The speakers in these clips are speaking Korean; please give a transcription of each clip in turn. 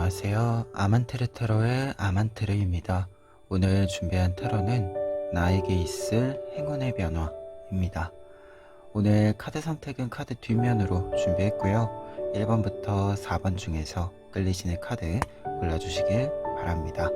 안녕하세요. 아만테르 타로의 아만테르입니다. 오늘 준비한 타로는 나에게 있을 행운의 변화입니다. 오늘 카드 선택은 카드 뒷면으로 준비했고요. 1번부터 4번 중에서 끌리시는 카드 골라주시길 바랍니다.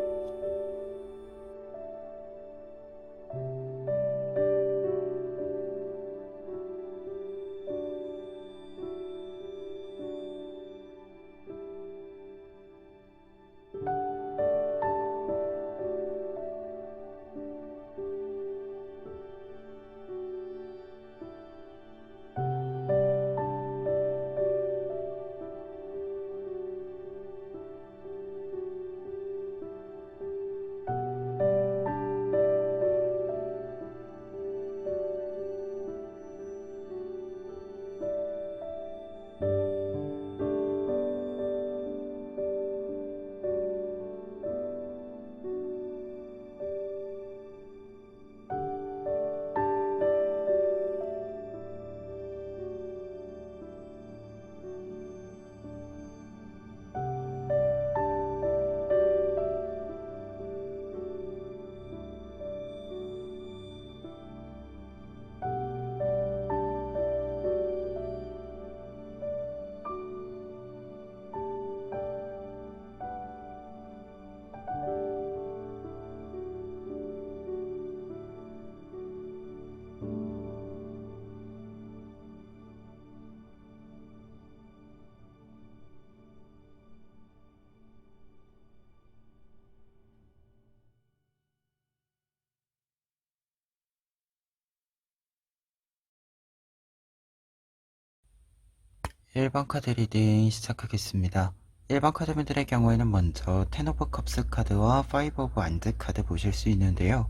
1번 카드 리딩 시작하겠습니다. 1번 카드분들의 경우에는 먼저 텐 오브 컵스 카드와 파이브 오브 안드 카드 보실 수 있는데요.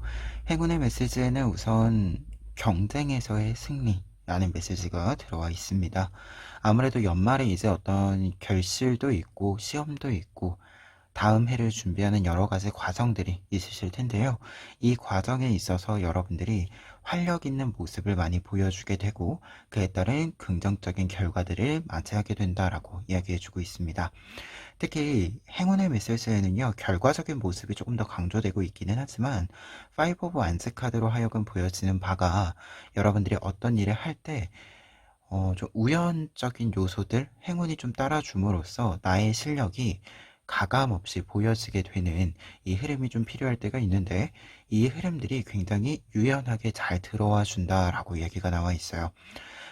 행운의 메시지에는 우선 경쟁에서의 승리라는 메시지가 들어와 있습니다. 아무래도 연말에 이제 어떤 결실도 있고 시험도 있고 다음 해를 준비하는 여러 가지 과정들이 있으실 텐데요. 이 과정에 있어서 여러분들이 활력 있는 모습을 많이 보여주게 되고 그에 따른 긍정적인 결과들을 맞이하게 된다라고 이야기해주고 있습니다. 특히 행운의 메시지에는요, 결과적인 모습이 조금 더 강조되고 있기는 하지만 파이브 오브 안스 카드로 하여금 보여지는 바가 여러분들이 어떤 일을 할 때 좀 우연적인 요소들, 행운이 좀 따라줌으로써 나의 실력이 가감없이 보여지게 되는 이 흐름이 좀 필요할 때가 있는데 이 흐름들이 굉장히 유연하게 잘 들어와 준다라고 얘기가 나와 있어요.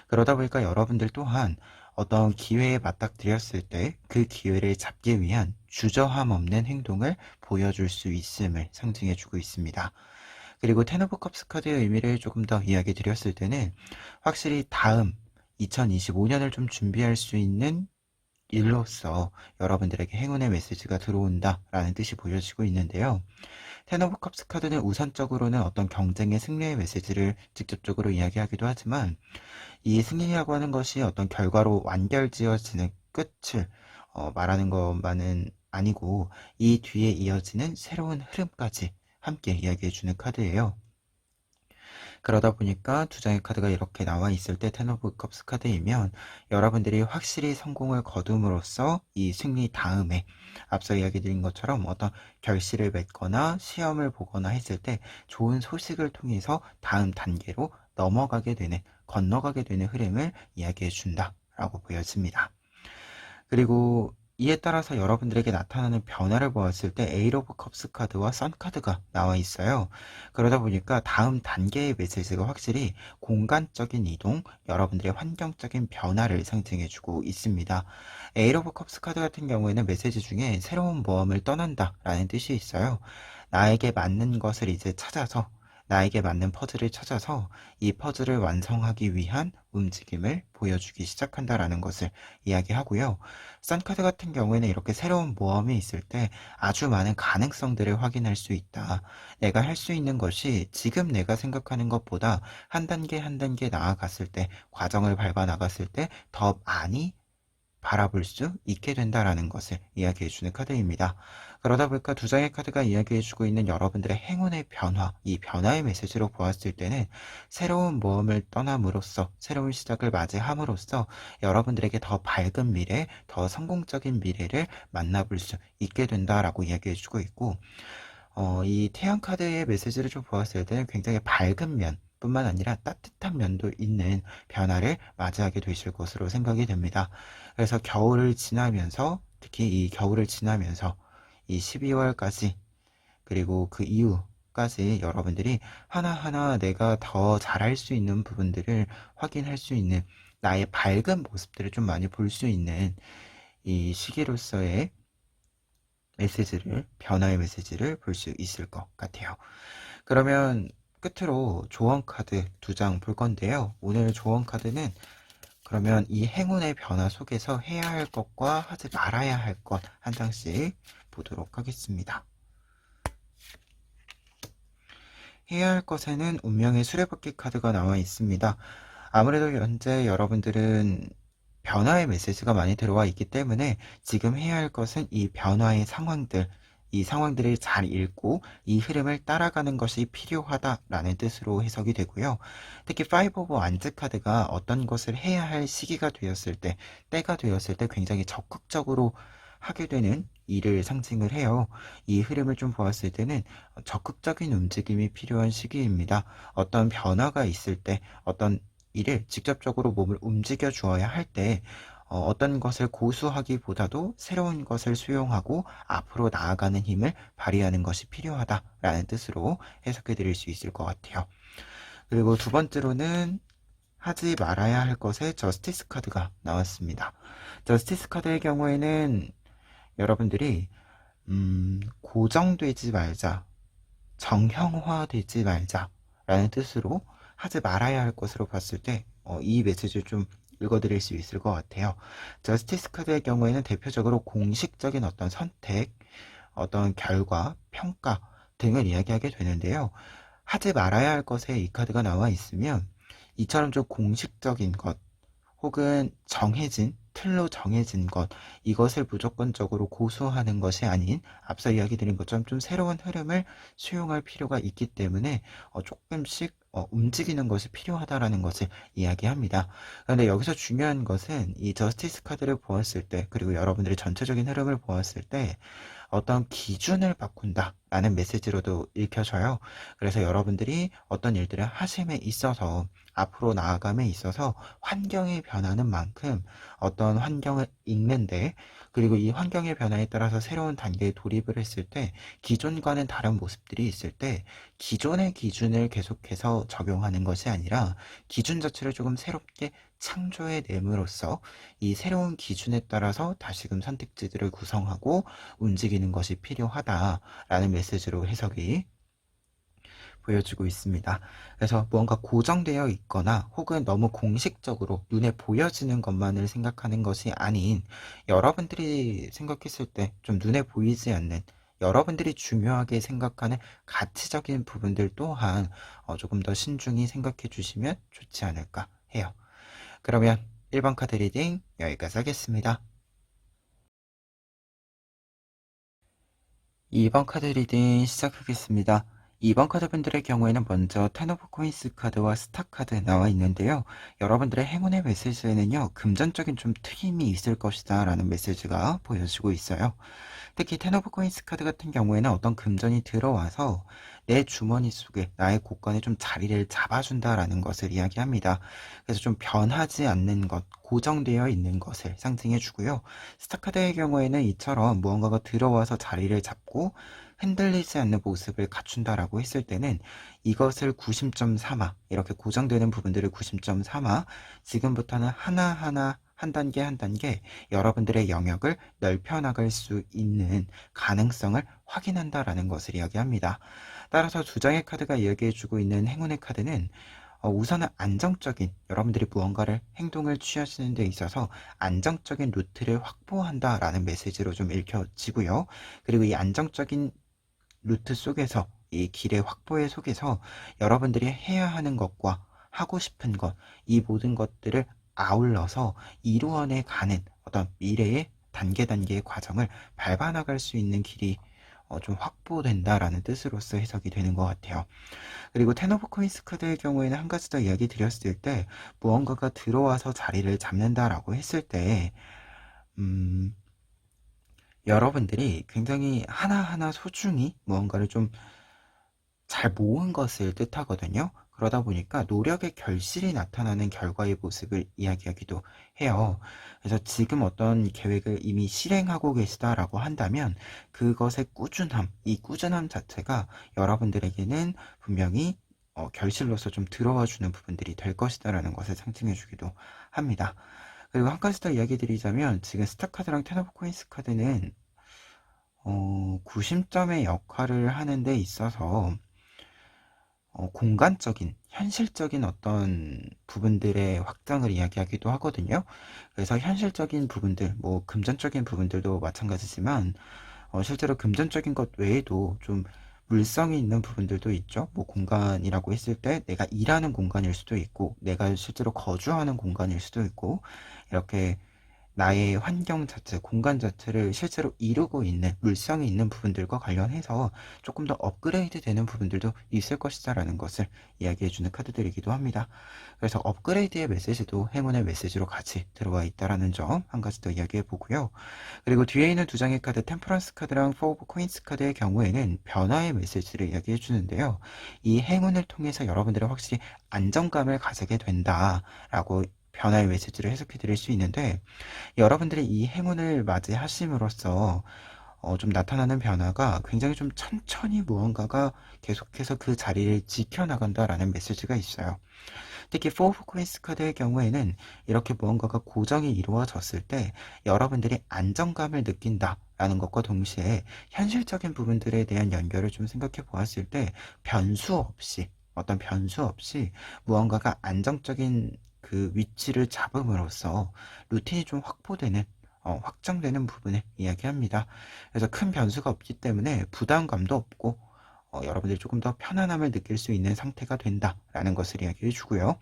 그러다 보니까 여러분들 또한 어떤 기회에 맞닥뜨렸을 때 그 기회를 잡기 위한 주저함 없는 행동을 보여줄 수 있음을 상징해 주고 있습니다. 그리고 텐 오브 컵스 카드의 의미를 조금 더 이야기 드렸을 때는 확실히 다음 2025년을 좀 준비할 수 있는 일로써 여러분들에게 행운의 메시지가 들어온다라는 뜻이 보여지고 있는데요. 텐 오브 컵스 카드는 우선적으로는 어떤 경쟁의 승리의 메시지를 직접적으로 이야기하기도 하지만 이 승리라고 하는 것이 어떤 결과로 완결지어지는 끝을 말하는 것만은 아니고 이 뒤에 이어지는 새로운 흐름까지 함께 이야기해주는 카드예요. 그러다 보니까 두 장의 카드가 이렇게 나와 있을 때 텐 오브 컵스 카드이면 여러분들이 확실히 성공을 거둠으로써 이 승리 다음에 앞서 이야기 드린 것처럼 어떤 결실을 맺거나 시험을 보거나 했을 때 좋은 소식을 통해서 다음 단계로 넘어가게 되는, 건너가게 되는 흐름을 이야기해 준다라고 보여집니다. 그리고 이에 따라서 여러분들에게 나타나는 변화를 보았을 때 에이트 오브 컵스 카드와 선 카드가 나와 있어요. 그러다 보니까 다음 단계의 메시지가 확실히 공간적인 이동, 여러분들의 환경적인 변화를 상징해주고 있습니다. 에이트 오브 컵스 카드 같은 경우에는 메시지 중에 새로운 모험을 떠난다 라는 뜻이 있어요. 나에게 맞는 것을 이제 찾아서 나에게 맞는 퍼즐을 찾아서 이 퍼즐을 완성하기 위한 움직임을 보여주기 시작한다라는 것을 이야기하고요. 썬카드 같은 경우에는 이렇게 새로운 모험이 있을 때 아주 많은 가능성들을 확인할 수 있다. 내가 할 수 있는 것이 지금 내가 생각하는 것보다 한 단계 한 단계 나아갔을 때, 과정을 밟아 나갔을 때 더 많이 바라볼 수 있게 된다라는 것을 이야기해주는 카드입니다. 그러다 보니까 두 장의 카드가 이야기해주고 있는 여러분들의 행운의 변화, 이 변화의 메시지로 보았을 때는 새로운 모험을 떠남으로써, 새로운 시작을 맞이함으로써 여러분들에게 더 밝은 미래, 더 성공적인 미래를 만나볼 수 있게 된다라고 이야기해주고 있고, 이 태양 카드의 메시지를 좀 보았을 때는 굉장히 밝은 면 뿐만 아니라 따뜻한 면도 있는 변화를 맞이하게 되실 것으로 생각이 됩니다. 그래서 겨울을 지나면서, 특히 이 겨울을 지나면서 이 12월까지, 그리고 그 이후까지 여러분들이 하나하나 내가 더 잘할 수 있는 부분들을 확인할 수 있는, 나의 밝은 모습들을 좀 많이 볼 수 있는 이 시기로서의 변화의 메시지를 볼 수 있을 것 같아요. 그러면 끝으로 조언 카드 두 장 볼 건데요. 오늘 조언 카드는 그러면 이 행운의 변화 속에서 해야 할 것과 하지 말아야 할 것 한 장씩 보도록 하겠습니다. 해야 할 것에는 운명의 수레바퀴 카드가 나와 있습니다. 아무래도 현재 여러분들은 변화의 메시지가 많이 들어와 있기 때문에 지금 해야 할 것은 이 변화의 상황들, 이 상황들을 잘 읽고 이 흐름을 따라가는 것이 필요하다라는 뜻으로 해석이 되고요. 특히 5 오브 완즈 카드가 어떤 것을 해야 할 시기가 되었을 때, 때가 되었을 때 굉장히 적극적으로 하게 되는 일을 상징을 해요. 이 흐름을 좀 보았을 때는 적극적인 움직임이 필요한 시기입니다. 어떤 변화가 있을 때, 어떤 일을 직접적으로 몸을 움직여 주어야 할 때, 어떤 것을 고수하기보다도 새로운 것을 수용하고 앞으로 나아가는 힘을 발휘하는 것이 필요하다라는 뜻으로 해석해 드릴 수 있을 것 같아요. 그리고 두 번째로는 하지 말아야 할 것에 저스티스 카드가 나왔습니다. 저스티스 카드의 경우에는 여러분들이 고정되지 말자, 정형화되지 말자 라는 뜻으로 하지 말아야 할 것으로 봤을 때 이 메시지를 좀 읽어드릴 수 있을 것 같아요. 저스티스 카드의 경우에는 대표적으로 공식적인 어떤 선택, 어떤 결과, 평가 등을 이야기하게 되는데요. 하지 말아야 할 것에 이 카드가 나와 있으면 이처럼 좀 공식적인 것, 혹은 정해진 틀로 정해진 것, 이것을 무조건적으로 고수하는 것이 아닌 앞서 이야기 드린 것처럼 좀 새로운 흐름을 수용할 필요가 있기 때문에 조금씩 움직이는 것이 필요하다라는 것을 이야기합니다. 그런데 여기서 중요한 것은 이 저스티스 카드를 보았을 때, 그리고 여러분들의 전체적인 흐름을 보았을 때 어떤 기준을 바꾼다라는 메시지로도 읽혀져요. 그래서 여러분들이 어떤 일들을 하심에 있어서, 앞으로 나아감에 있어서 환경이 변하는 만큼 어떤 환경을 읽는데, 그리고 이 환경의 변화에 따라서 새로운 단계에 돌입을 했을 때 기존과는 다른 모습들이 있을 때 기존의 기준을 계속해서 적용하는 것이 아니라 기준 자체를 조금 새롭게 창조해 nem으로써 이 새로운 기준에 따라서 다시금 선택지들을 구성하고 움직이는 것이 필요하다라는 메시지로 해석이 보여주고 있습니다. 그래서 무언가 고정되어 있거나 혹은 너무 공식적으로 눈에 보여지는 것만을 생각하는 것이 아닌, 여러분들이 생각했을 때 좀 눈에 보이지 않는, 여러분들이 중요하게 생각하는 가치적인 부분들 또한 조금 더 신중히 생각해 주시면 좋지 않을까 해요. 그러면 1번 카드 리딩 여기까지 하겠습니다. 2번 카드 리딩 시작하겠습니다. 2번 카드분들의 경우에는 먼저 텐 오브 코인스 카드와 스타 카드 나와 있는데요. 여러분들의 행운의 메시지에는요, 금전적인 좀 트임이 있을 것이다 라는 메시지가 보여지고 있어요. 특히 텐 오브 코인스 카드 같은 경우에는 어떤 금전이 들어와서 내 주머니 속에, 나의 곳간에 좀 자리를 잡아준다라는 것을 이야기합니다. 그래서 좀 변하지 않는 것, 고정되어 있는 것을 상징해 주고요. 스타 카드의 경우에는 이처럼 무언가가 들어와서 자리를 잡고 흔들리지 않는 모습을 갖춘다라고 했을 때는 이것을 구심점 삼아, 이렇게 고정되는 부분들을 구심점 삼아 지금부터는 하나하나 한 단계 한 단계 여러분들의 영역을 넓혀 나갈 수 있는 가능성을 확인한다라는 것을 이야기합니다. 따라서 두 장의 카드가 이야기해주고 있는 행운의 카드는 우선은 안정적인, 여러분들이 무언가를 행동을 취하시는 데 있어서 안정적인 루트를 확보한다라는 메시지로 좀 읽혀지고요. 그리고 이 안정적인 루트 속에서, 이 길의 확보의 속에서 여러분들이 해야 하는 것과 하고 싶은 것, 이 모든 것들을 아울러서 이루어내 가는 어떤 미래의 단계의 과정을 밟아나갈 수 있는 길이 좀 확보된다라는 뜻으로서 해석이 되는 것 같아요. 그리고 텐 오브 코인스 카드의 경우에는 한 가지 더 이야기 드렸을 때 무언가가 들어와서 자리를 잡는다라고 했을 때 음, 여러분들이 굉장히 하나하나 소중히 무언가를 좀 잘 모은 것을 뜻하거든요. 그러다 보니까 노력의 결실이 나타나는 결과의 모습을 이야기하기도 해요. 그래서 지금 어떤 계획을 이미 실행하고 계시다라고 한다면 그것의 꾸준함, 이 꾸준함 자체가 여러분들에게는 분명히 결실로서 좀 들어와 주는 부분들이 될 것이다라는 것을 상징해 주기도 합니다. 그리고 한 가지 더 이야기 드리자면 지금 스타카드랑 텐 오브 코인스 카드는 구심점의 역할을 하는 데 있어서 공간적인, 현실적인 어떤 부분들의 확장을 이야기하기도 하거든요. 그래서 현실적인 부분들, 뭐 금전적인 부분들도 마찬가지지만 실제로 금전적인 것 외에도 좀 물성이 있는 부분들도 있죠. 뭐 공간이라고 했을 때 내가 일하는 공간일 수도 있고 내가 실제로 거주하는 공간일 수도 있고 이렇게 나의 환경 자체, 공간 자체를 실제로 이루고 있는 물성이 있는 부분들과 관련해서 조금 더 업그레이드 되는 부분들도 있을 것이다라는 것을 이야기해주는 카드들이기도 합니다. 그래서 업그레이드의 메시지도 행운의 메시지로 같이 들어와 있다라는 점 한 가지 더 이야기해 보고요. 그리고 뒤에 있는 두 장의 카드, 템퍼런스 카드랑 포 오브 코인스 카드의 경우에는 변화의 메시지를 이야기해 주는데요. 이 행운을 통해서 여러분들은 확실히 안정감을 가지게 된다라고 변화의 메시지를 해석해 드릴 수 있는데 여러분들이 이 행운을 맞이하심으로써 좀 나타나는 변화가 굉장히 좀 천천히 무언가가 계속해서 그 자리를 지켜나간다라는 메시지가 있어요. 특히 4 오브 코인스 카드의 경우에는 이렇게 무언가가 고정이 이루어졌을 때 여러분들이 안정감을 느낀다라는 것과 동시에 현실적인 부분들에 대한 연결을 좀 생각해 보았을 때 변수 없이 어떤 변수 없이 무언가가 안정적인 그 위치를 잡음으로써 루틴이 좀 확보되는 확장되는 부분을 이야기합니다. 그래서 큰 변수가 없기 때문에 부담감도 없고 여러분들이 조금 더 편안함을 느낄 수 있는 상태가 된다라는 것을 이야기해 주고요.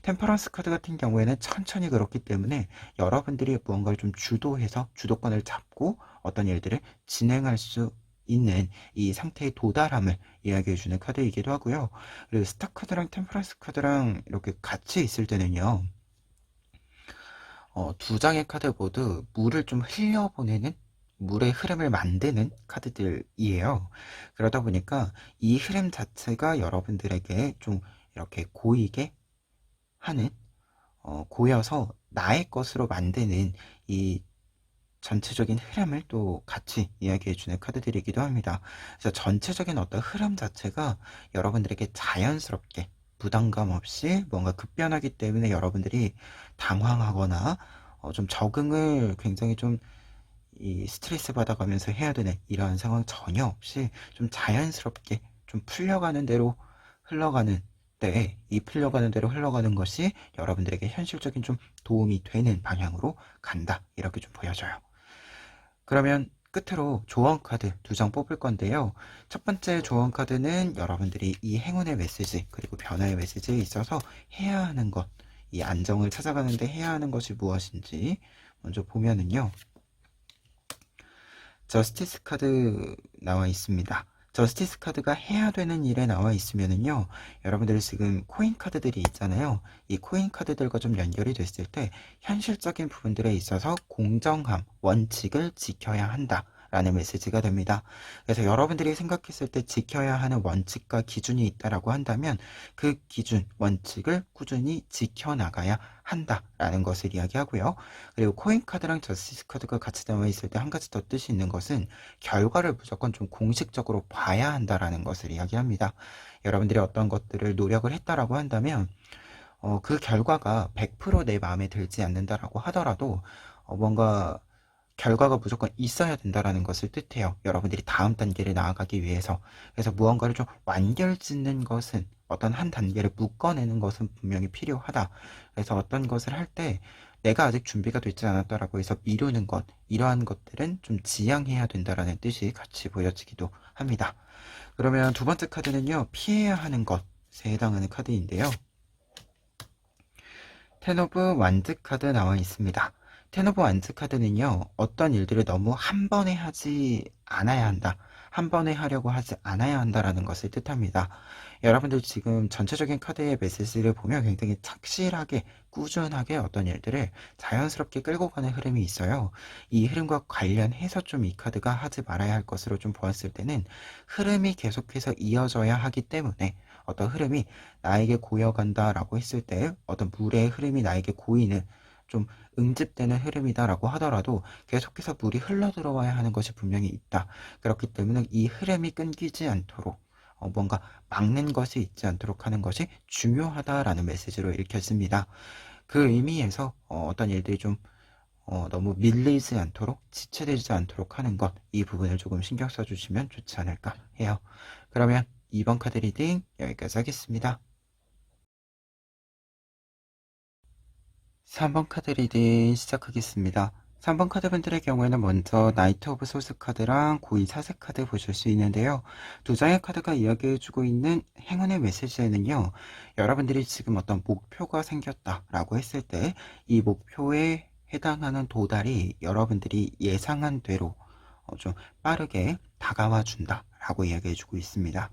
템퍼런스 카드 같은 경우에는 천천히 그렇기 때문에 여러분들이 무언가를 좀 주도해서 주도권을 잡고 어떤 일들을 진행할 수 있는 이 상태의 도달함을 이야기해 주는 카드이기도 하고요. 그리고 스타 카드랑 템퍼런스 카드랑 이렇게 같이 있을 때는요. 두 장의 카드 모두 물을 좀 흘려보내는 물의 흐름을 만드는 카드들이에요. 그러다 보니까 이 흐름 자체가 여러분들에게 좀 이렇게 고이게 하는 고여서 나의 것으로 만드는 이 전체적인 흐름을 또 같이 이야기해주는 카드들이기도 합니다. 그래서 전체적인 어떤 흐름 자체가 여러분들에게 자연스럽게 부담감 없이 뭔가 급변하기 때문에 여러분들이 당황하거나 좀 적응을 굉장히 좀 이 스트레스 받아가면서 해야 되는 이러한 상황 전혀 없이 좀 자연스럽게 좀 풀려가는 대로 흘러가는 때에 이 풀려가는 대로 흘러가는 것이 여러분들에게 현실적인 좀 도움이 되는 방향으로 간다 이렇게 좀 보여져요. 그러면 끝으로 조언 카드 두 장 뽑을 건데요. 첫 번째 조언 카드는 여러분들이 이 행운의 메시지 그리고 변화의 메시지에 있어서 해야 하는 것, 이 안정을 찾아가는데 해야 하는 것이 무엇인지 먼저 보면은요. 저스티스 카드 나와 있습니다. 저스티스 카드가 해야 되는 일에 나와 있으면은요, 여러분들 지금 코인 카드들이 있잖아요. 이 코인 카드들과 좀 연결이 됐을 때 현실적인 부분들에 있어서 공정함, 원칙을 지켜야 한다. 라는 메시지가 됩니다. 그래서 여러분들이 생각했을 때 지켜야 하는 원칙과 기준이 있다라고 한다면 그 기준, 원칙을 꾸준히 지켜나가야 한다라는 것을 이야기하고요. 그리고 코인 카드랑 저스티스 카드가 같이 나와 있을 때 한 가지 더 뜻이 있는 것은 결과를 무조건 좀 공식적으로 봐야 한다라는 것을 이야기합니다. 여러분들이 어떤 것들을 노력을 했다라고 한다면 그 결과가 100%내 마음에 들지 않는다라고 하더라도 뭔가 결과가 무조건 있어야 된다라는 것을 뜻해요. 여러분들이 다음 단계를 나아가기 위해서. 그래서 무언가를 좀 완결짓는 것은 어떤 한 단계를 묶어내는 것은 분명히 필요하다. 그래서 어떤 것을 할 때 내가 아직 준비가 되지 않았다라고 해서 미루는 것, 이러한 것들은 좀 지양해야 된다라는 뜻이 같이 보여지기도 합니다. 그러면 두 번째 카드는요, 피해야 하는 것에 해당하는 카드인데요. 텐 오브 완즈 카드 나와 있습니다. 텐 오브 완즈 카드는요, 어떤 일들을 너무 한 번에 하지 않아야 한다. 한 번에 하려고 하지 않아야 한다라는 것을 뜻합니다. 여러분들 지금 전체적인 카드의 메시지를 보면 굉장히 착실하게, 꾸준하게 어떤 일들을 자연스럽게 끌고 가는 흐름이 있어요. 이 흐름과 관련해서 좀 이 카드가 하지 말아야 할 것으로 좀 보았을 때는 흐름이 계속해서 이어져야 하기 때문에 어떤 흐름이 나에게 고여간다라고 했을 때 어떤 물의 흐름이 나에게 고이는 좀 응집되는 흐름이다라고 하더라도 계속해서 물이 흘러 들어와야 하는 것이 분명히 있다. 그렇기 때문에 이 흐름이 끊기지 않도록 뭔가 막는 것이 있지 않도록 하는 것이 중요하다라는 메시지로 읽혀집니다. 그 의미에서 어떤 일들이 좀 너무 밀리지 않도록 지체되지 않도록 하는 것, 이 부분을 조금 신경 써주시면 좋지 않을까 해요. 그러면 2번 카드 리딩 여기까지 하겠습니다. 3번 카드 리딩 시작하겠습니다. 3번 카드분들의 경우에는 먼저 나이트 오브 소스 카드랑 고의 사색 카드 보실 수 있는데요. 두 장의 카드가 이야기해주고 있는 행운의 메시지에는요, 여러분들이 지금 어떤 목표가 생겼다라고 했을 때 이 목표에 해당하는 도달이 여러분들이 예상한 대로 좀 빠르게 다가와 준다라고 이야기해주고 있습니다.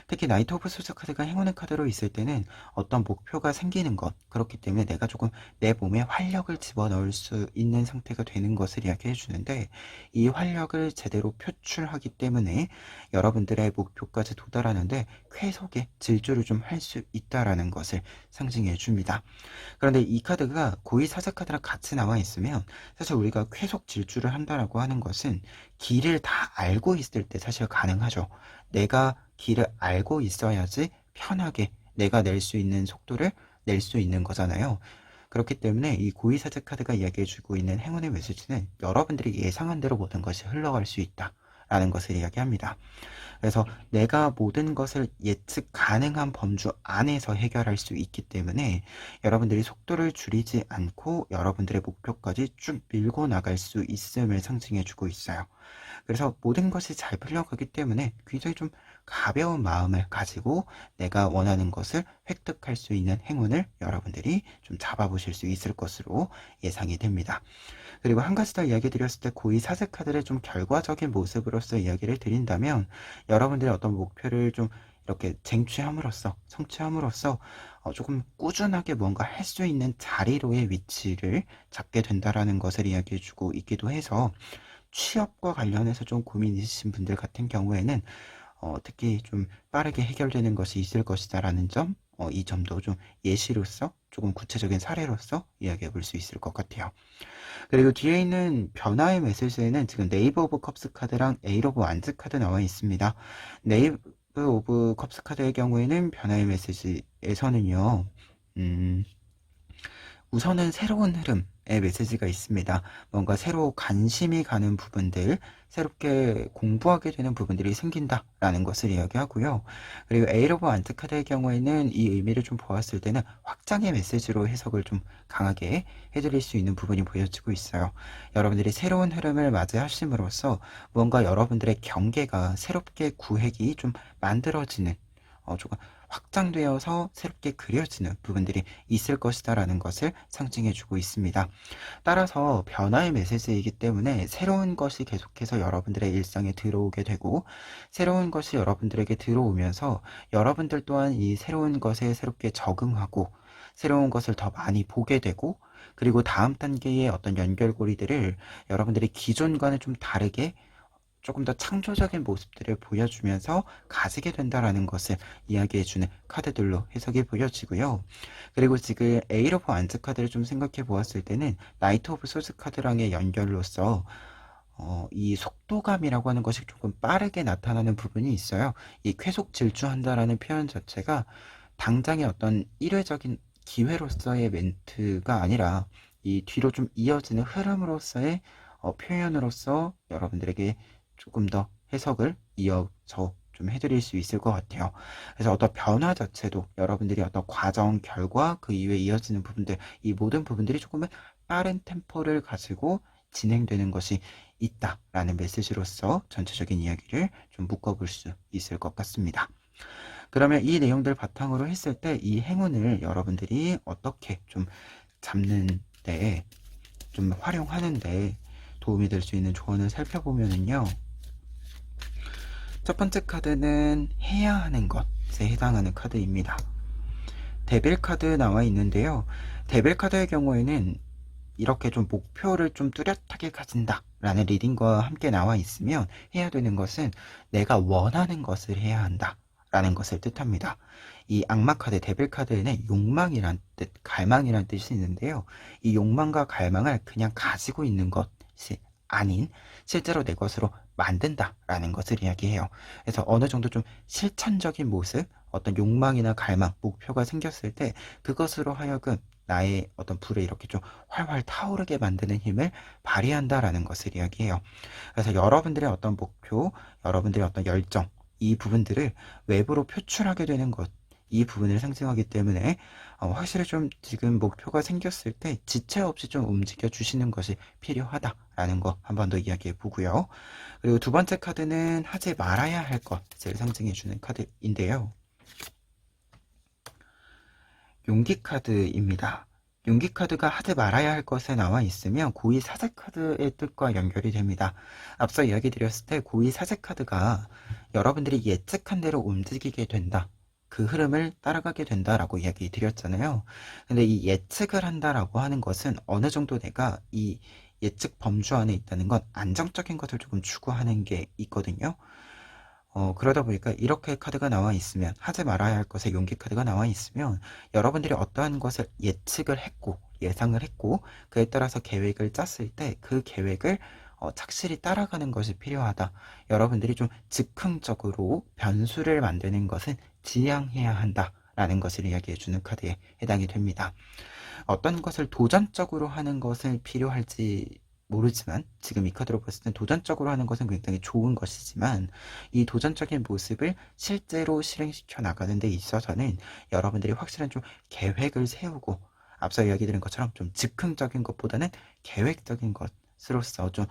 특히 나이트 오브 소스 카드가 행운의 카드로 있을 때는 어떤 목표가 생기는 것, 그렇기 때문에 내가 조금 내 몸에 활력을 집어넣을 수 있는 상태가 되는 것을 이야기해 주는데, 이 활력을 제대로 표출하기 때문에 여러분들의 목표까지 도달하는데 쾌속의 질주를 좀 할 수 있다라는 것을 상징해 줍니다. 그런데 이 카드가 고의 사색 카드랑 같이 나와 있으면 사실 우리가 쾌속 질주를 한다라고 하는 것은 길을 다 알고 있을 때 사실 가능하죠. 내가 길을 알고 있어야지 편하게 내가 낼 수 있는 속도를 낼 수 있는 거잖아요. 그렇기 때문에 이 고의사제 카드가 이야기해주고 있는 행운의 메시지는 여러분들이 예상한 대로 모든 것이 흘러갈 수 있다라는 것을 이야기합니다. 그래서 내가 모든 것을 예측 가능한 범주 안에서 해결할 수 있기 때문에 여러분들이 속도를 줄이지 않고 여러분들의 목표까지 쭉 밀고 나갈 수 있음을 상징해주고 있어요. 그래서 모든 것이 잘 풀려가기 때문에 굉장히 좀 가벼운 마음을 가지고 내가 원하는 것을 획득할 수 있는 행운을 여러분들이 좀 잡아보실 수 있을 것으로 예상이 됩니다. 그리고 한 가지 더 이야기 드렸을 때 고의 사색 카드를 좀 결과적인 모습으로서 이야기를 드린다면 여러분들의 어떤 목표를 좀 이렇게 쟁취함으로써 성취함으로써 조금 꾸준하게 뭔가 할 수 있는 자리로의 위치를 잡게 된다라는 것을 이야기해 주고 있기도 해서 취업과 관련해서 좀 고민 있으신 분들 같은 경우에는 특히 좀 빠르게 해결되는 것이 있을 것이다라는 점, 이 점도 좀 예시로서 조금 구체적인 사례로서 이야기해 볼 수 있을 것 같아요. 그리고 뒤에 있는 변화의 메시지에는 지금 네이버 오브 컵스 카드랑 에이러 오브 완즈 카드 나와 있습니다. 네이버 오브 컵스 카드의 경우에는 변화의 메시지에서는요, 우선은 새로운 흐름의 메시지가 있습니다. 뭔가 새로 관심이 가는 부분들, 새롭게 공부하게 되는 부분들이 생긴다라는 것을 이야기하고요. 그리고 에이러브 안트카드의 경우에는 이 의미를 좀 보았을 때는 확장의 메시지로 해석을 좀 강하게 해드릴 수 있는 부분이 보여지고 있어요. 여러분들이 새로운 흐름을 맞이하심으로써 뭔가 여러분들의 경계가 새롭게 구획이 좀 만들어지는 조금 확장되어서 새롭게 그려지는 부분들이 있을 것이다라는 것을 상징해주고 있습니다. 따라서 변화의 메시지이기 때문에 새로운 것이 계속해서 여러분들의 일상에 들어오게 되고 새로운 것이 여러분들에게 들어오면서 여러분들 또한 이 새로운 것에 새롭게 적응하고 새로운 것을 더 많이 보게 되고 그리고 다음 단계의 어떤 연결고리들을 여러분들이 기존과는 좀 다르게 조금 더 창조적인 모습들을 보여주면서 가지게 된다라는 것을 이야기해주는 카드들로 해석이 보여지고요. 그리고 지금 에이러 오브 완즈 카드를 좀 생각해 보았을 때는 나이트 오브 소스 카드랑의 연결로서 이 속도감이라고 하는 것이 조금 빠르게 나타나는 부분이 있어요. 이 쾌속 질주한다라는 표현 자체가 당장의 어떤 일회적인 기회로서의 멘트가 아니라 이 뒤로 좀 이어지는 흐름으로서의 표현으로서 여러분들에게 조금 더 해석을 이어서 좀 해드릴 수 있을 것 같아요. 그래서 어떤 변화 자체도 여러분들이 어떤 과정, 결과, 그 이후에 이어지는 부분들, 이 모든 부분들이 조금은 빠른 템포를 가지고 진행되는 것이 있다라는 메시지로서 전체적인 이야기를 좀 묶어볼 수 있을 것 같습니다. 그러면 이 내용들 바탕으로 했을 때 이 행운을 여러분들이 어떻게 좀 잡는 데 좀 활용하는데 도움이 될 수 있는 조언을 살펴보면은요. 첫 번째 카드는 해야 하는 것에 해당하는 카드입니다. 데빌 카드 나와 있는데요. 데빌 카드의 경우에는 이렇게 좀 목표를 좀 뚜렷하게 가진다 라는 리딩과 함께 나와 있으면 해야 되는 것은 내가 원하는 것을 해야 한다 라는 것을 뜻합니다. 이 악마 카드, 데빌 카드에는 욕망이란 뜻, 갈망이란 뜻이 있는데요. 이 욕망과 갈망을 그냥 가지고 있는 것이 아닌 실제로 내 것으로 만든다 라는 것을 이야기해요. 그래서 어느 정도 좀 실천적인 모습, 어떤 욕망이나 갈망, 목표가 생겼을 때 그것으로 하여금 나의 어떤 불에 이렇게 좀 활활 타오르게 만드는 힘을 발휘한다라는 것을 이야기해요. 그래서 여러분들의 어떤 목표, 여러분들의 어떤 열정, 이 부분들을 외부로 표출하게 되는 것, 이 부분을 상징하기 때문에 확실히 좀 지금 목표가 생겼을 때 지체 없이 좀 움직여 주시는 것이 필요하다라는 거 한 번 더 이야기해 보고요. 그리고 두 번째 카드는 하지 말아야 할 것을 상징해 주는 카드인데요. 용기 카드입니다. 용기 카드가 하지 말아야 할 것에 나와 있으면 고의 사제 카드의 뜻과 연결이 됩니다. 앞서 이야기 드렸을 때 고의 사제 카드가 여러분들이 예측한 대로 움직이게 된다. 그 흐름을 따라가게 된다라고 이야기 드렸잖아요. 근데 이 예측을 한다라고 하는 것은 어느 정도 내가 이 예측 범주 안에 있다는 건 안정적인 것을 조금 추구하는 게 있거든요. 그러다 보니까 이렇게 카드가 나와 있으면, 하지 말아야 할 것에 용기 카드가 나와 있으면 여러분들이 어떠한 것을 예측을 했고 예상을 했고 그에 따라서 계획을 짰을 때 그 계획을 착실히 따라가는 것이 필요하다. 여러분들이 좀 즉흥적으로 변수를 만드는 것은 지양해야 한다 라는 것을 이야기해 주는 카드에 해당이 됩니다. 어떤 것을 도전적으로 하는 것을 필요할지 모르지만 지금 이 카드로 봤을 땐 도전적으로 하는 것은 굉장히 좋은 것이지만 이 도전적인 모습을 실제로 실행시켜 나가는 데 있어서는 여러분들이 확실한 좀 계획을 세우고 앞서 이야기 드린 것처럼 좀 즉흥적인 것보다는 계획적인 것으로서 좀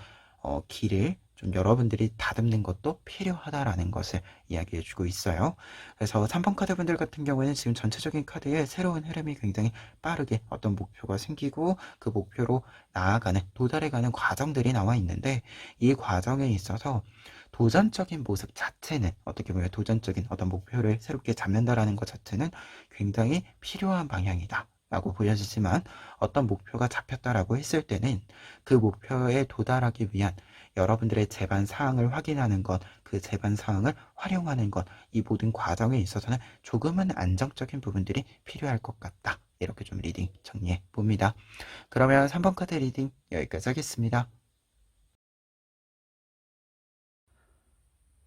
길을 좀 여러분들이 다듬는 것도 필요하다라는 것을 이야기해 주고 있어요. 그래서 3번 카드 분들 같은 경우에는 지금 전체적인 카드에 새로운 흐름이 굉장히 빠르게 어떤 목표가 생기고 그 목표로 나아가는, 도달해가는 과정들이 나와 있는데 이 과정에 있어서 도전적인 모습 자체는, 어떻게 보면 도전적인 어떤 목표를 새롭게 잡는다라는 것 자체는 굉장히 필요한 방향이다 라고 보여지지만 어떤 목표가 잡혔다라고 했을 때는 그 목표에 도달하기 위한 여러분들의 제반 사항을 확인하는 것, 그 제반 사항을 활용하는 것, 이 모든 과정에 있어서는 조금은 안정적인 부분들이 필요할 것 같다. 이렇게 좀 리딩 정리해 봅니다. 그러면 3번 카드 리딩 여기까지 하겠습니다.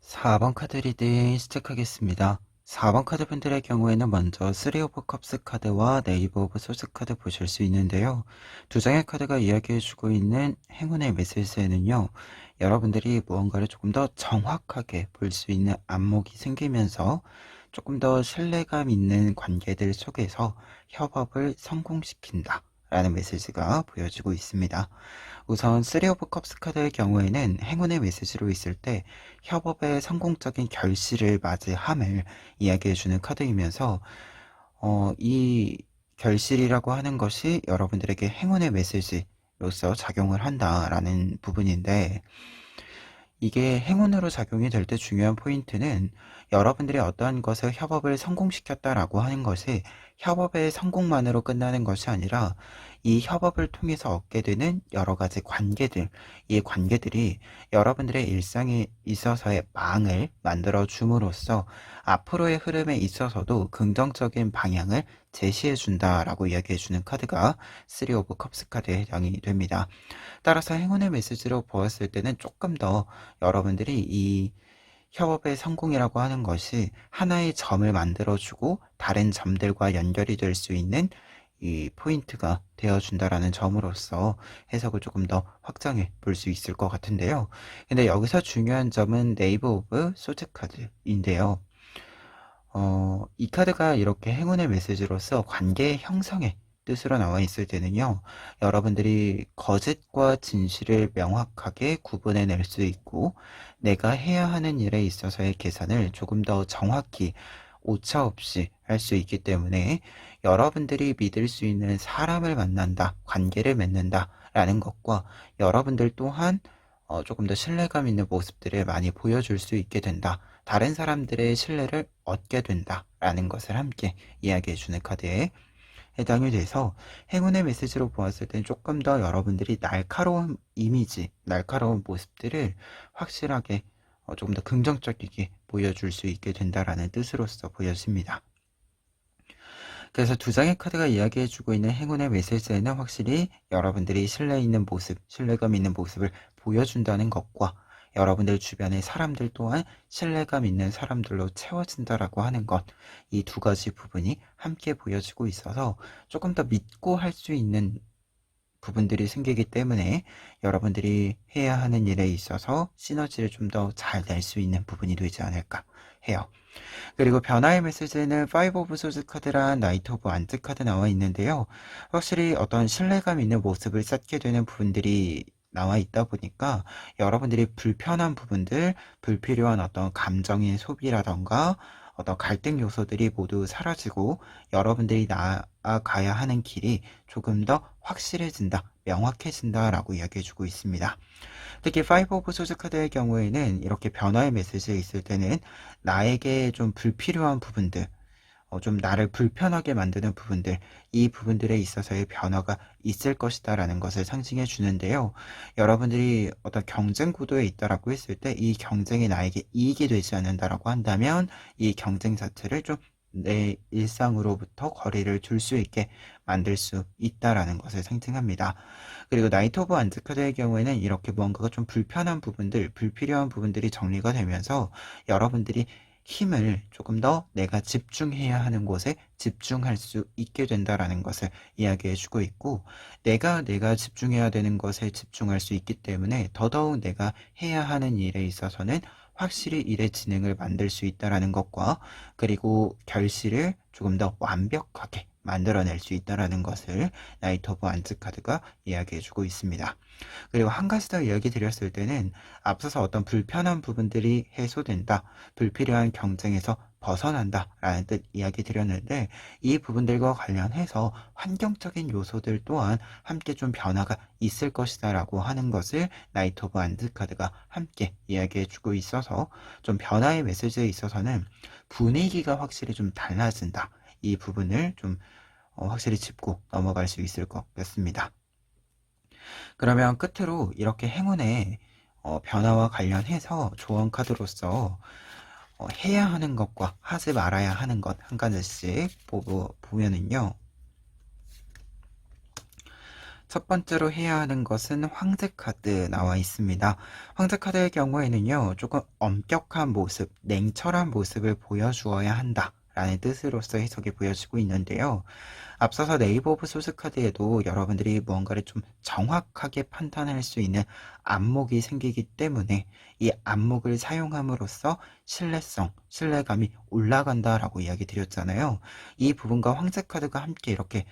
4번 카드 리딩 시작하겠습니다. 4번 카드 분들의 경우에는 먼저 3 오브 컵스 카드와 네이버 오브 소스 카드 보실 수 있는데요. 두 장의 카드가 이야기해주고 있는 행운의 메시지에는요. 여러분들이 무언가를 조금 더 정확하게 볼 수 있는 안목이 생기면서 조금 더 신뢰감 있는 관계들 속에서 협업을 성공시킨다 라는 메시지가 보여지고 있습니다. 우선 3 오브 컵스 카드의 경우에는 행운의 메시지로 있을 때 협업의 성공적인 결실을 맞이함을 이야기해주는 카드이면서 이 결실이라고 하는 것이 여러분들에게 행운의 메시지로서 작용을 한다라는 부분인데 이게 행운으로 작용이 될 때 중요한 포인트는 여러분들이 어떠한 것을 협업을 성공시켰다라고 하는 것이 협업의 성공만으로 끝나는 것이 아니라 이 협업을 통해서 얻게 되는 여러 가지 관계들, 이 관계들이 여러분들의 일상에 있어서의 망을 만들어 줌으로써 앞으로의 흐름에 있어서도 긍정적인 방향을 제시해 준다라고 이야기해 주는 카드가 3 오브 컵스 카드에 해당이 됩니다. 따라서 행운의 메시지로 보았을 때는 조금 더 여러분들이 이 협업의 성공이라고 하는 것이 하나의 점을 만들어주고 다른 점들과 연결이 될 수 있는 이 포인트가 되어준다라는 점으로서 해석을 조금 더 확장해 볼 수 있을 것 같은데요. 근데 여기서 중요한 점은 네이버 오브 소드 카드인데요. 이 카드가 이렇게 행운의 메시지로서 관계 형성의 뜻으로 나와 있을 때는요, 여러분들이 거짓과 진실을 명확하게 구분해낼 수 있고, 내가 해야 하는 일에 있어서의 계산을 조금 더 정확히 오차 없이 할 수 있기 때문에 여러분들이 믿을 수 있는 사람을 만난다, 관계를 맺는다 라는 것과 여러분들 또한 조금 더 신뢰감 있는 모습들을 많이 보여줄 수 있게 된다. 다른 사람들의 신뢰를 얻게 된다. 라는 것을 함께 이야기해주는 카드에 해당이 돼서 행운의 메시지로 보았을 때는 조금 더 여러분들이 날카로운 이미지, 날카로운 모습들을 확실하게 조금 더 긍정적이게 보여줄 수 있게 된다라는 뜻으로서 보여집니다. 그래서 두 장의 카드가 이야기해주고 있는 행운의 메시지에는 확실히 여러분들이 신뢰 있는 모습, 신뢰감 있는 모습을 보여준다는 것과 여러분들 주변의 사람들 또한 신뢰감 있는 사람들로 채워진다라고 하는 것, 이 두 가지 부분이 함께 보여지고 있어서 조금 더 믿고 할 수 있는 부분들이 생기기 때문에 여러분들이 해야 하는 일에 있어서 시너지를 좀 더 잘 낼 수 있는 부분이 되지 않을까 해요. 그리고 변화의 메시지에는 5 오브 소즈 카드랑 나이트 오브 안트 카드 나와 있는데요. 확실히 어떤 신뢰감 있는 모습을 쌓게 되는 부분들이 나와 있다 보니까 여러분들이 불편한 부분들, 불필요한 어떤 감정의 소비라던가 어떤 갈등 요소들이 모두 사라지고 여러분들이 나아가야 하는 길이 조금 더 확실해진다, 명확해진다라고 이야기해주고 있습니다. 특히 5 오브 소즈 카드의 경우에는 이렇게 변화의 메시지에 있을 때는 나에게 좀 불필요한 부분들, 좀 나를 불편하게 만드는 부분들, 이 부분들에 있어서의 변화가 있을 것이다 라는 것을 상징해 주는데요. 여러분들이 어떤 경쟁 구도에 있다라고 했을 때 이 경쟁이 나에게 이익이 되지 않는다라고 한다면 이 경쟁 자체를 좀 내 일상으로부터 거리를 둘 수 있게 만들 수 있다라는 것을 상징합니다. 그리고 나이트 오브 안드 카드의 경우에는 이렇게 무언가가 좀 불편한 부분들, 불필요한 부분들이 정리가 되면서 여러분들이 힘을 조금 더 내가 집중해야 하는 곳에 집중할 수 있게 된다라는 것을 이야기해 주고 있고, 내가 집중해야 되는 것에 집중할 수 있기 때문에 더더욱 내가 해야 하는 일에 있어서는 확실히 일의 진행을 만들 수 있다라는 것과, 그리고 결실을 조금 더 완벽하게 만들어낼 수 있다라는 것을 나이트 오브 안츠 카드가 이야기해 주고 있습니다. 그리고 한 가지 더 이야기 드렸을 때는 앞서서 어떤 불편한 부분들이 해소된다, 불필요한 경쟁에서 벗어난다 라는 뜻 이야기 드렸는데, 이 부분들과 관련해서 환경적인 요소들 또한 함께 좀 변화가 있을 것이다 라고 하는 것을 나이트 오브 안드 카드가 함께 이야기해 주고 있어서 좀 변화의 메시지에 있어서는 분위기가 확실히 좀 달라진다, 이 부분을 좀 확실히 짚고 넘어갈 수 있을 것 같습니다. 그러면 끝으로 이렇게 행운의 변화와 관련해서 조언 카드로서 해야 하는 것과 하지 말아야 하는 것 한 가지씩 보면은요. 첫 번째로 해야 하는 것은 황제 카드 나와 있습니다. 황제 카드의 경우에는요, 조금 엄격한 모습, 냉철한 모습을 보여주어야 한다 라는 뜻으로서 해석이 보여지고 있는데요. 앞서서 네이버 오브 소스 카드에도 여러분들이 무언가를 좀 정확하게 판단할 수 있는 안목이 생기기 때문에 이 안목을 사용함으로써 신뢰성, 신뢰감이 올라간다라고 이야기 드렸잖아요. 이 부분과 황제 카드가 함께 이렇게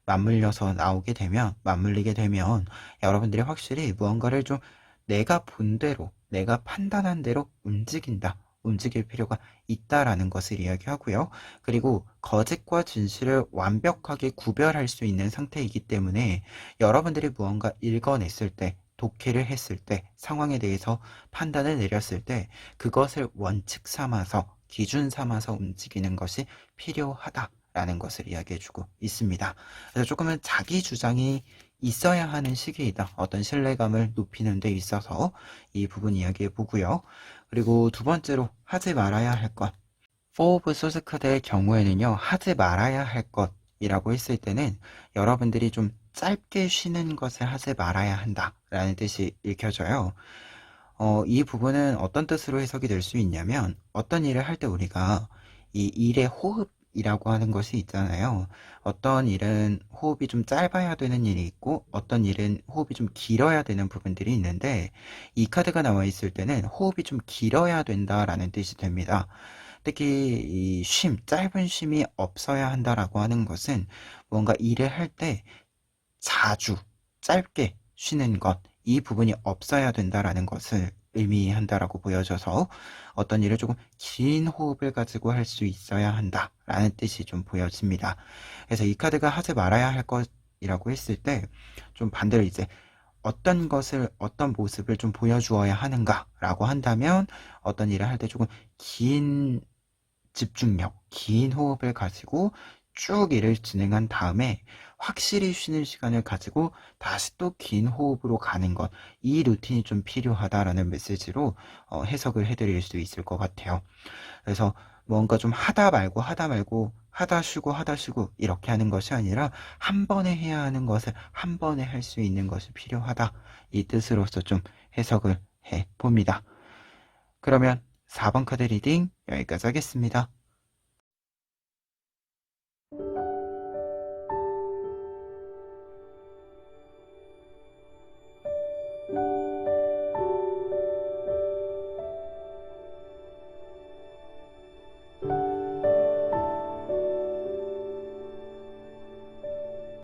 맞물리게 되면 여러분들이 확실히 무언가를 좀 내가 본 대로, 내가 판단한 대로 움직일 필요가 있다라는 것을 이야기하고요. 그리고 거짓과 진실을 완벽하게 구별할 수 있는 상태이기 때문에 여러분들이 무언가 읽어냈을 때, 독해를 했을 때, 상황에 대해서 판단을 내렸을 때 그것을 원칙 삼아서, 기준 삼아서 움직이는 것이 필요하다 라는 것을 이야기해주고 있습니다. 그래서 조금은 자기 주장이 있어야 하는 시기이다, 어떤 신뢰감을 높이는 데 있어서 이 부분 이야기해 보고요. 그리고 두 번째로 하지 말아야 할 것, 4 오브 소스 카드의 경우에는요, 하지 말아야 할 것이라고 했을 때는 여러분들이 좀 짧게 쉬는 것을 하지 말아야 한다 라는 뜻이 읽혀져요. 이 부분은 어떤 뜻으로 해석이 될 수 있냐면, 어떤 일을 할 때 우리가 이 일의 호흡이라고 하는 것이 있잖아요. 어떤 일은 호흡이 좀 짧아야 되는 일이 있고, 어떤 일은 호흡이 좀 길어야 되는 부분들이 있는데, 이 카드가 나와 있을 때는 호흡이 좀 길어야 된다라는 뜻이 됩니다. 특히 이 짧은 쉼이 없어야 한다라고 하는 것은 뭔가 일을 할 때 자주 짧게 쉬는 것, 이 부분이 없어야 된다라는 것을 의미한다라고 보여져서 어떤 일을 조금 긴 호흡을 가지고 할 수 있어야 한다라는 뜻이 좀 보여집니다. 그래서 이 카드가 하지 말아야 할 것이라고 했을 때 좀 반대로 이제 어떤 모습을 좀 보여주어야 하는가라고 한다면 어떤 일을 할 때 조금 긴 집중력, 긴 호흡을 가지고 쭉 일을 진행한 다음에 확실히 쉬는 시간을 가지고 다시 또 긴 호흡으로 가는 것, 이 루틴이 좀 필요하다라는 메시지로 해석을 해드릴 수 있을 것 같아요. 그래서 뭔가 좀 하다 말고 하다 쉬고 하다 쉬고 이렇게 하는 것이 아니라 한 번에 해야 하는 것을 한 번에 할 수 있는 것이 필요하다. 이 뜻으로서 좀 해석을 해 봅니다. 그러면 4번 카드 리딩 여기까지 하겠습니다.